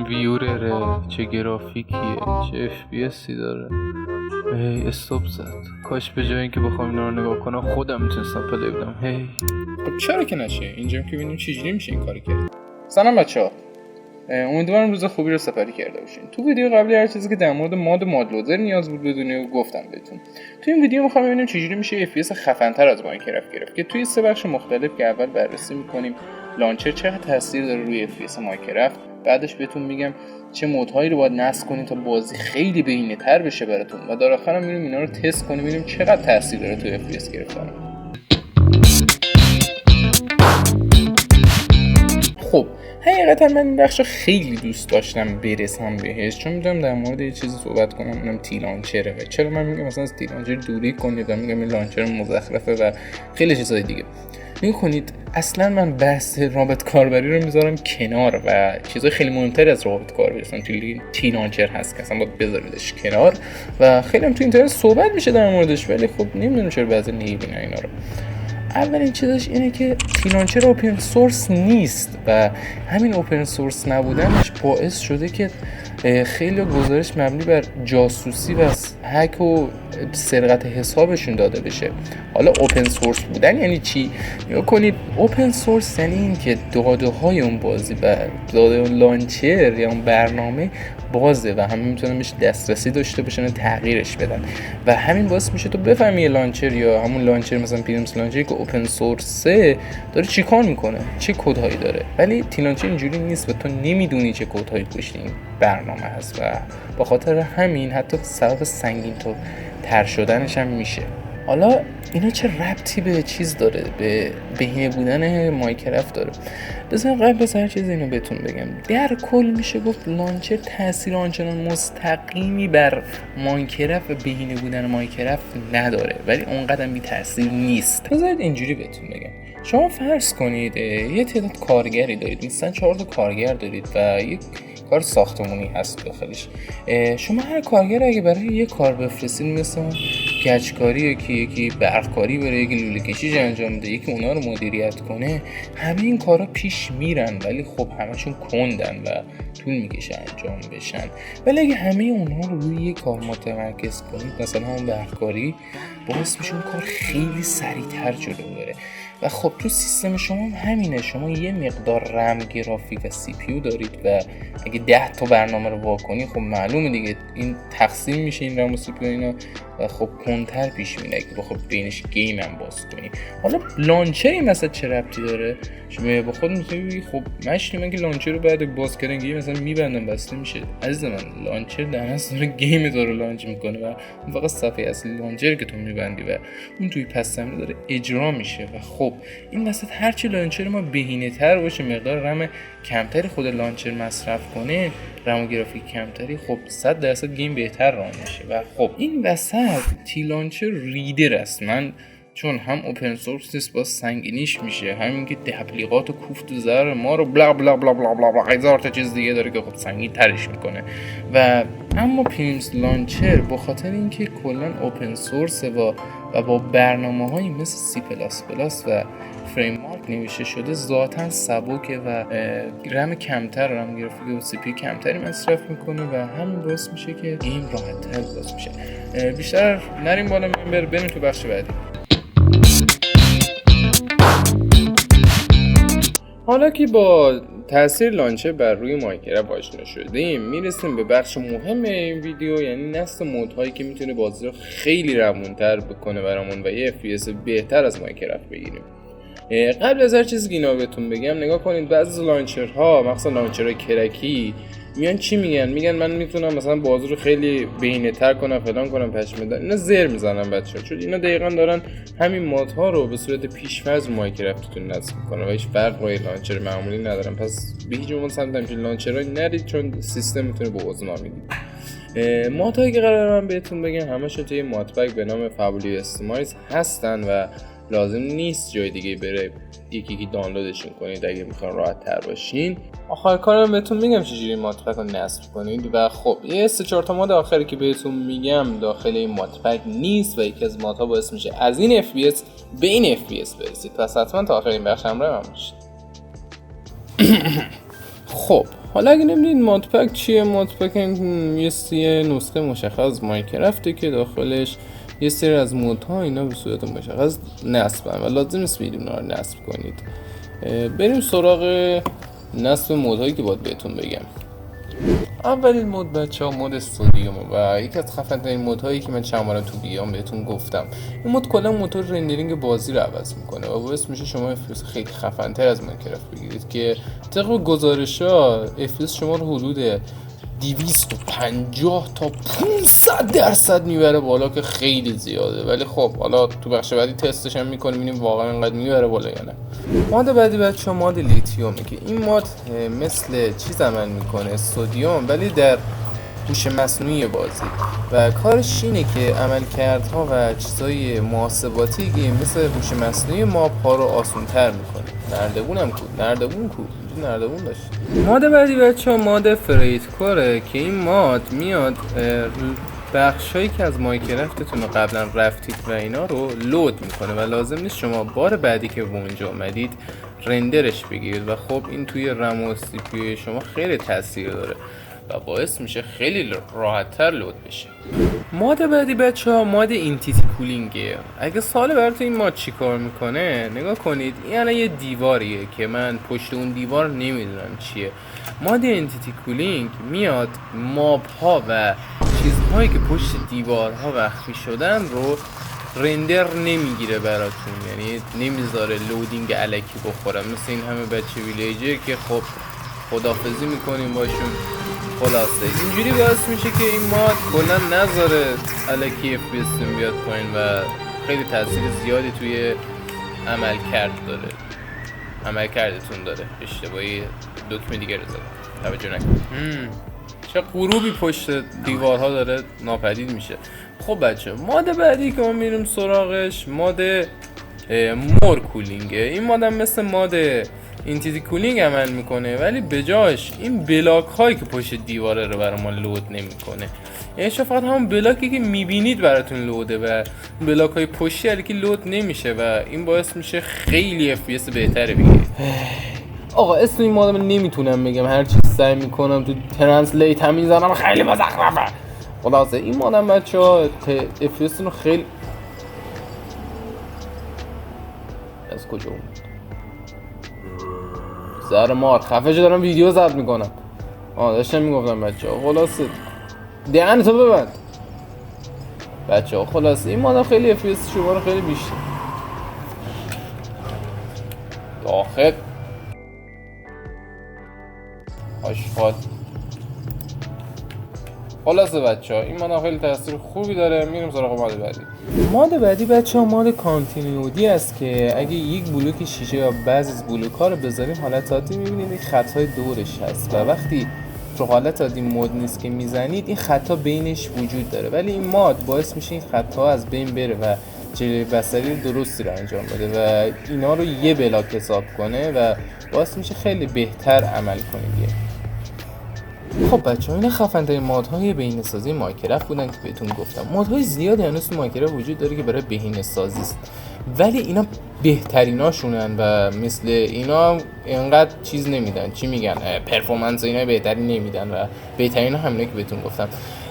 ویورره، چه گرافیکیه، چه FPS داره. هی استوب زد. کاش به جای اینکه بخوام اینا رو نگاه کنم خودم میتونستم پلی بدم. هی خب چرا که نشه؟ اینجام که ببینیم چجوری میشه این کارو کرد. سلام بچه‌ها، امیدوارم روز خوبی رو سپری کرده باشین. تو ویدیو قبلی هر چیزی که در مورد مادلودر نیاز بود بدونی گفتم بهتون. تو این ویدیو میخوام ببینیم چجوری میشه FPS خفن‌تر از ماینکرافت گرفت که توی 3 بخش مختلف که اول بررسی میکنیم لانچر چقدر تاثیر داره روی FPS ماینکرافت، بعدش بهتون میگم چه مودهایی رو باید نصب کنید تا بازی خیلی بهینه‌تر بشه براتون و در آخرم میریم اینا رو تست کنیم ببینیم چقدر تاثیر داره تو FPS گرفتن. خب حقیقتا من این بخش خیلی دوست داشتم برسم بهش، چون میدونم در مورد یه چیزی صحبت کنم، اونم تیلانچره. و چرا من میگم مثلا از تیلانچر دوری کنید و میگم این لانچر مزخرفه و خیلی چیزای دیگه. نگاه کنید، اصلا من بحث رابط کاربری رو میذارم کنار و چیزای خیلی مهمتر از رابط کاربری اصلا تیلانچر هست که اصلا باید بذاریدش کنار و خیلی هم تو اینترنت صحبت میشه در موردش، ولی خب نمیدونم چرا بعضی نمیبینن اینا رو. اولین چیزش اینه که تیلانچر اوپن سورس نیست و همین اوپن سورس نبودنش باعث شده که خیلی گزارش مبنی بر جاسوسی و هک و سرقت حسابشون داده بشه. حالا اوپن سورس بودن یعنی چی؟ نگاه کنید، اوپن سورس یعنی این که داده های اون بازی و داده اون لانچر یا اون برنامه بازه و همه میتونن بهش دسترسی داشته باشن و تغییرش بدن و همین باعث میشه تو بفهمی لانچر یا همون لانچر مثلا پیرمز لانچری که اوپن سورسه داره چیکار میکنه، چه کدهایی داره. ولی تیلانچر اینجوری نیست و تو نمیدونی چه کدهایی پشت این برنامه هست و با خاطر همین حتی سبب سنگین تو تر شدنش هم میشه. حالا اینا چه ربطی به چیز داره، به بهینه بودن ماینکرافت داره؟ بذار قبل از هر چیز اینو بهتون بگم، در کل میشه گفت لانچر تاثیر آنچنان مستقیمی بر ماینکرافت و بهینه بودن ماینکرافت نداره، ولی اونقدر بی تاثیر نیست. بذارید اینجوری بهتون بگم، شما فرض کنید یه تعداد کارگری دارید، مثلا 4 تا کارگر دارید و یک کار ساختمانی هست داخلش. شما هر کارگر اگه برای یه کار بفرستید، مثلا گچکاری، یکی برقکاری بره، یکی لوله کشی انجام بده، یکی اونا رو مدیریت کنه، همه این کارا پیش میرن ولی خب همشون کندن و طول میکشه انجام بشن. ولی اگه همه اونها رو روی یه کار متمرکز کنید، مثلا همون برقکاری، باعث میشه اون کار خیلی سریعتر جلو بره. و خب تو سیستم شما هم همینه، شما یه مقدار رم، گرافیک و سی پی یو دارید و اگه 10 تا برنامه رو واکنی خب معلومه دیگه این تقسیم میشه این رم و سی پی یو اینا و خب کنتر پیش میره که خب بینش گیم هم باز کنی. حالا لانچر این مثلا چه ربطی داره؟ شما با خود میگی خب من که لانچر رو بعد باز کردن گیم مثلا میبندم بسته میشه. عزیز من، لانچر در اصل داره گیم رو لانچ میکنه و اون فقط صفحه اصلی لانچر که تو میبندی و اون توی پس زمینه داره اجرا میشه. و خب این وسط هرچی لانچر ما بهینه‌تر باشه، مقدار رم کمتری خود لانچر مصرف کنه، رم و گرافیک کمتری، خب 100% گیم بهتر ران میشه. و خب این وسط تیلانچر ریدر است، من چون هم اوپن سورس نیست با سنگینیش میشه، همین که تبلیغات و کوفت و زر ما رو بلا بلا بلا بلا بلا بلا هزار تا چیز دیگه داره که خب سنگین ترش میکنه. و اما پیمز لانچر به خاطر اینکه کلا اوپن سورس و با برنامه‌هایی مثل سی پلاس پلاس و فریم مارک نوشته شده، ذاتاً سبکه و رم کمتر، رم گرافیک و سی پی کمتری مصرف میکنه و همین باعث میشه که گیم راحت‌تر باز میشه. بیشتر نریم بالا، بریم تو بخش بعدی. حالا که با تاثیر لانچر بر روی ماینکرافت آشنا شدیم، میرسیم به بخش مهم این ویدیو، یعنی نصب مودهایی که میتونه بازی رو خیلی روونتر بکنه برامون و یه FPS بهتر از ماینکرافت بگیریم. قبل از هر چیزی که اینا بهتون بگم، نگاه کنید بعضی لانچرها، مثلا لانچرهای کرکی، میان چی میگن من میتونم مثلا بازی رو خیلی بهینه‌تر کنم، فلان کنم، پچ بدم. اینا زر میزنن بچه‌ها، چون اینا دقیقاً دارن همین مودها رو به صورت پیش‌فرض ماینکرافتتون نصب میکنن و هیچ فرق با لانچر معمولی ندارن. پس به هیچ عنوان سمت همچین لانچرها نرید، چون سیستم میتونه به عضو نامید. مودهایی که قراره من بهتون بگم همشون توی مودپک به نام فابولی استمایز هستن و لازم نیست جای دیگه بره یکی دانلودشون کنید اگه میخواین راحت تر باشین. آخر کارم بهتون میگم چجوری مودپک رو نصب کنید. و خب یه 3-4 تا مود آخری که بهتون میگم داخل این مودپک نیست و یکی از مودها باعث میشه از این FPS به این FPS برسید. پس حتما تا آخر این بخش همراه من باشید. خب حالا اگه نمیدونید مادپک چیه، مادپک یه نسخه مشخص ماینکرافته که داخلش یه سری از مودها اینا به صورت مشخص نصبن و لازم نیست برید اونا رو نصب کنید. بریم سراغ نصب مودهایی که باید بهتون بگم. اولین مود بچه‌ها مود استودیوم و یکی از خفن‌ترین مودهایی که من چند بار تو بیام بهتون گفتم. این مود کلا موتور رندرینگ بازی رو عوض میکنه و باعث میشه شما FPS خیلی خفن‌تر از ماینکرافت بگیرید که طبق گزارش‌ها FPS شما رو حدود 250 تا 500% میبره بالا که خیلی زیاده، ولی خب حالا تو بخش بعدی تستش هم میکنیم ببینیم واقعا اینقدر میبره بالا یا نه. مود بعدی بچه‌ها مود لیتیومه که این مود مثل چیز عمل میکنه استودیوم ولی در هوش مصنوعی بازی و کارش اینه که عملکردها و چیزای محاسباتی که مثل هوش مصنوعی ماپ‌ها رو آسان‌تر میکنه. نردبون داشت. مود بعدی بچه‌ها مود فریت کوره که این مود میاد بخشایی که از ماینکرافتتون رو قبلا رفتید و اینا رو لود میکنه و لازم نیست شما بار بعدی که به اونجا اومدید رندرش بگیرید و خب این توی رم و سی پی شما خیلی تاثیر داره و باعث میشه خیلی راحت‌تر لود بشه. مود بعدی بچه‌ها مود اینتیتی کولینگه. اگه سوال براتون این مود چی کار میکنه نگاه کنید، این الان یه دیواریه که من پشت اون دیوار نمیدونم چیه. مود اینتیتی کولینگ میاد ماب ها و چیزهایی که پشت دیوارها مخفی شدن رو رندر نمیگیره براتون، یعنی نمیذاره لودینگ الکی بخوره مثل این همه بچه ویلیجر که خب خدافظی میکنیم باشون. خلاصه اینجوری باعث میشه که این ماد کلا نذاره الکی FPS بیاد پایین و خیلی تاثیر زیادی توی عملکردتون داره. اشتباهی دکمه دیگه رو زدم، توجه نکن. چه غروبی پشت دیوارها داره ناپدید میشه. خب بچه ماد بعدی که ما میریم سراغش ماد مور کولینگه. این ماد هم مثل ماد اینتیتی کولینگ عمل میکنه ولی بجاش این بلاک هایی که پشت دیواره رو برای ما لود نمیکنه، یعنی شما فقط همون بلاکی که میبینید براتون لوده و بلاک های پشتی که لود نمیشه و این باعث میشه خیلی FPS بهتره بگیرید. آقا اسم این مادم نمیتونم بگم، هر چی سعی میکنم تو ترنسلیت هم میزنم خیلی مزخرفه. خلاصه این مادم بچه‌ها FPS رو خیلی از کجا اومد؟ زهر مار خفه شو دارم ویدیو ضبط میکنم. داشتم میگفتم بچه‌ها خلاصه دهن تو ببند بچه‌ها. خلاصه این مادم خیلی FPS شما رو خیلی بیشتر داخل آشغال. خلاصه بچه‌ها این ماد خیلی تاثیر خوبی داره. میریم سراغ ماد بعدی. ماد بعدی بچه‌ها ماد کانتینیوتی است که اگه یک بلوک شیشه یا بعضی از بلوک‌ها رو بذاریم حالت عادی می‌بینید این خط‌های دورش هست و وقتی تو حالت عادی مود نیست که میزنید این خطا بینش وجود داره، ولی این ماد باعث میشه این خطا از بین بره و جلوه بصری درستی رو انجام بده و اینا رو یه بلاک حساب کنه و باعث میشه خیلی بهتر عمل کنید. خب بچه‌ها اینا خفن‌ترین مادهای بهینه‌سازی ماینکرافت بودن که بهتون گفتم. مادهای زیادی هنوز تو ماینکرافت وجود داره که برای بهینه‌سازی است، ولی اینا بهتریناشونن و مثل اینا اینقدر چیز نمیدن، چی میگن، پرفورمنس اینا بهتری نمیدن و بهترینا همینه که بهتون گفتم.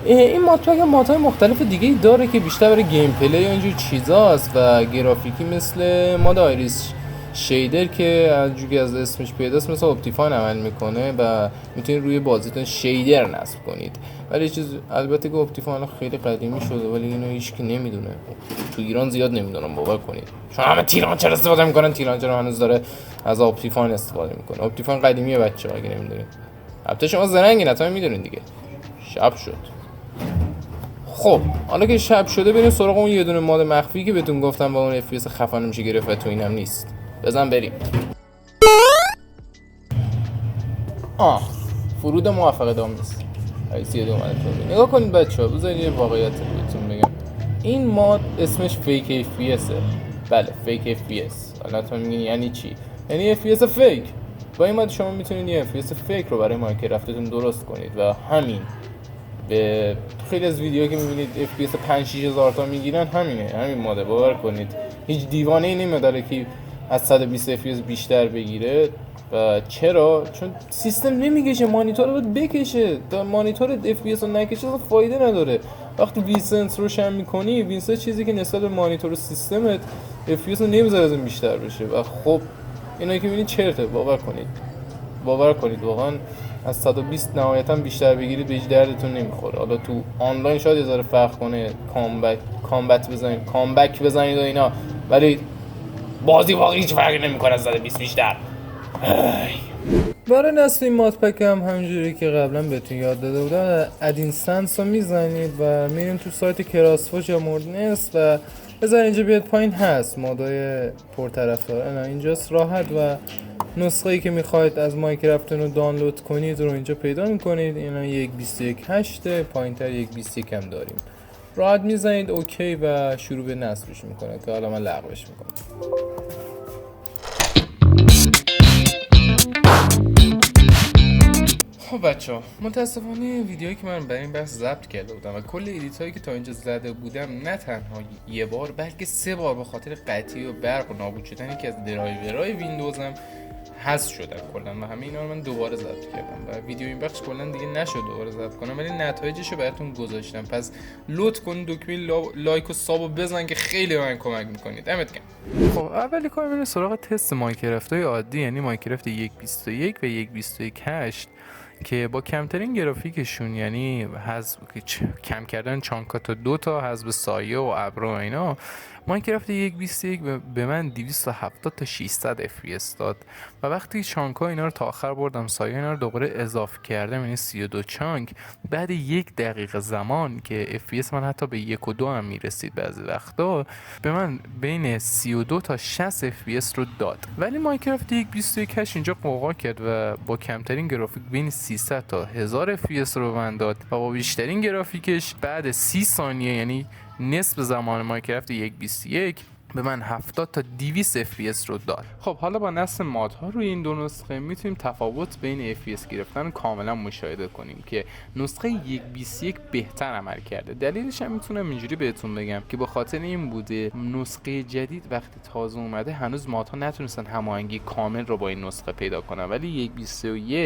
این مادهای مختلف دیگه داره که بیشتر برای گیم پلی یا اینجور چیزاست و گرافیکی مثل ماد آیریس شیدر که اینجوری از اسمش پیداست مثل اپتیفاین عمل میکنه و میتونید روی بازیتون شیدر نصب کنید. ولی چیز البته که اپتیفاین خیلی قدیمی شده ولی اینو هیچ کی نمیدونه، تو ایران زیاد نمیدونم، باور کنید، چون همه تیرانچر استفاده میکنن. تیرانچر هنوز داره از اپتیفاین استفاده میکنه. اپتیفاین قدیمیه بچه‌ها اگه نمیدونید. البته شما زرنگین حتما میدونید دیگه. شب شد. خب حالا که شب شده بریم سراغ اون یه دونه ماد مخفی که بهتون گفتم با اون FPS خفن میشه گرفت و تو اینم نیست. بزن بریم. فرود موفق دامیست سیادی اومده تو. نگاه کنید بچه‌ها، بذارید یه واقعیت بهتون بگم. این ماد اسمش فیک FPS. بله فیک FPS. حالا تو میگین یعنی چی؟ یعنی FPS فیک. با این ماد شما میتونید یه FPS فیک رو برای ماینکرافتتون درست کنید و همین به خیلی از ویدیوها که میبینید FPS 5-6 هزار تا میگیرن همین ماده. باور کنید هیچ دیوانه‌ای نمیاد که از 120 FPS بیشتر بگیره. و چرا؟ چون سیستم نمیکشه، مانیتور رو باید بکشه. تا مانیتور FPS رو نکشه اصلا فایده نداره. وقتی ویسنس روشن میکنی، ویسنس چیزی که نسبت به مانیتور و سیستمت FPS رو نمیذاره از این بیشتر بشه و خب اینایی که میبینید چرته. باور کنید واقعا از 120 نهایتا بیشتر بگیرید به هیچ دردتون نمیخوره. حالا تو آنلاین شاید یه ذره فرق کنه، کامبک بزنید و اینا، ولی بازی واقعا هیچ فرقی نمیکنه از 120 بیشتر. برای نصب این مادپک هم همونجوری که قبلا بهتون یاد داده بودم، ادینسنس رو میزنید و میرین تو سایت کراسفوش یا موردنس و بذار اینجا بیاد پایین هست مودای پرطرفدار. اینا اینجاست راحت و نسخه ای که میخواید از مایکرافت رو دانلود کنید رو اینجا پیدا میکنید. اینا 1.21.8 پایینتر 1.21 هم داریم. راحت میزنید اوکی و شروع به نصبش میکنه که حالا من لغوش میکنم. خب بچه‌ها، متاسفانه ویدیویی که من برای این بحث ضبط کرده بودم و کل ادیت هایی که تا اینجا زده بودم نه تنها یه بار بلکه 3 بار به خاطر قطعی و برق و نابود شدن یکی از درایورهای ویندوزم حذف شدن کلا و همه اینا رو من دوباره ضبط کردم و ویدیو این بخش کلا دیگه نشد دوباره ضبط کنم، ولی نتایجش رو براتون گذاشتم. پس لطف کن دکمه لایک و سابو بزن که خیلی من کمک میکنید. دمت گرم. خب اولی کار میریم سراغ تست مایکرافت های عادی، یعنی مایکرافت 1.21 و 1.21.8 که با کمترین گرافیکشون، یعنی کم کردن چانکات 2 تا حذف سایه و ابر و اینا، مایکرافت 1.21 به من 270 تا 600 FPS داد و وقتی چانکا اینا رو تا آخر بردم، سایه اینا رو دوباره اضافه کردم، یعنی 32 چانک، بعد 1 دقیقه زمان که FPS من حتی به 1 و 2 هم میرسید بعضی وقتا، به من بین 32 تا 60 FPS رو داد. ولی مایکرافت 1.21 اینجا قوقا کرد و با کمترین گرافیک بین 300 تا 1000 FPS رو به من داد و با بیشترین گرافیکش بعد 30 ثانیه، یعنی نصف زمان مایکرافت 1.21، به من 70 تا 200 FPS رو داد. خب حالا با نصب مادها روی این دو نسخه میتونیم تفاوت بین FPS گرفتن کاملا مشاهده کنیم که نسخه 1.21 بهتر عمل کرده. دلیلش هم میتونم اینجوری بهتون بگم که به خاطر این بوده نسخه جدید وقتی تازه اومده هنوز مادها نتونستن هماهنگی کامل رو با این نسخه پیدا کنن، ولی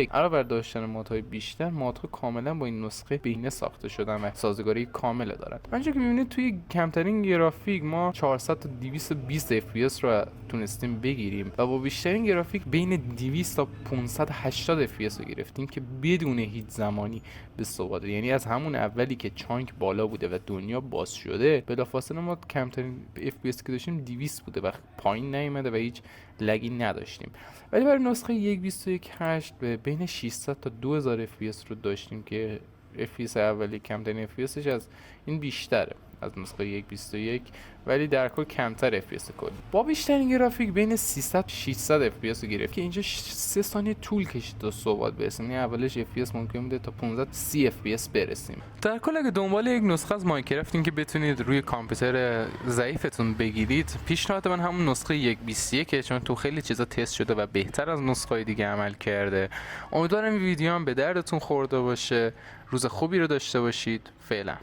1.21 علاوه بر داشتن مادهای بیشتر، مادها کاملا با این نسخه بهینه ساخته شدن و سازگاری کامل دارن. همونجوری که میبینید توی کمترین گرافیک ما 400 تا 220 FPS رو تونستیم بگیریم و با بیشترین گرافیک بین 200 تا 580 FPS رو گرفتیم که بدون هیچ زمانی به ثبات، یعنی از همون اولی که چانک بالا بوده و دنیا باز شده بلافاصله ما کمترین FPS که داشتیم 200 بوده و پایین نیومده و هیچ لگی نداشتیم. ولی برای نسخه 1.21.8 بین 600 تا 2000 FPS رو داشتیم که FPS اولی کمترین FPSش از این بیشتره از نسخه 1.21، ولی در کل کمتر FPS کلی. با بیشترین گرافیک بین 300 تا 600 FPS گرفت که اینجا 3 ثانیه طول کشید تا ثبات برسیم، یعنی اولش FPS ممکن بوده تا 15 تا 30 FPS برسیم. در کل اگه دنبال یک نسخه از مایکرافت که بتونید روی کامپیوتر ضعیفتون بگیرید، پیشنهاد من همون نسخه 1.21 چون تو خیلی چیزا تست شده و بهتر از نسخه‌های دیگه عمل کرده. امیدوارم این ویدیو هم به دردتون خورده باشه. روز خوبی رو داشته باشید. فعلا.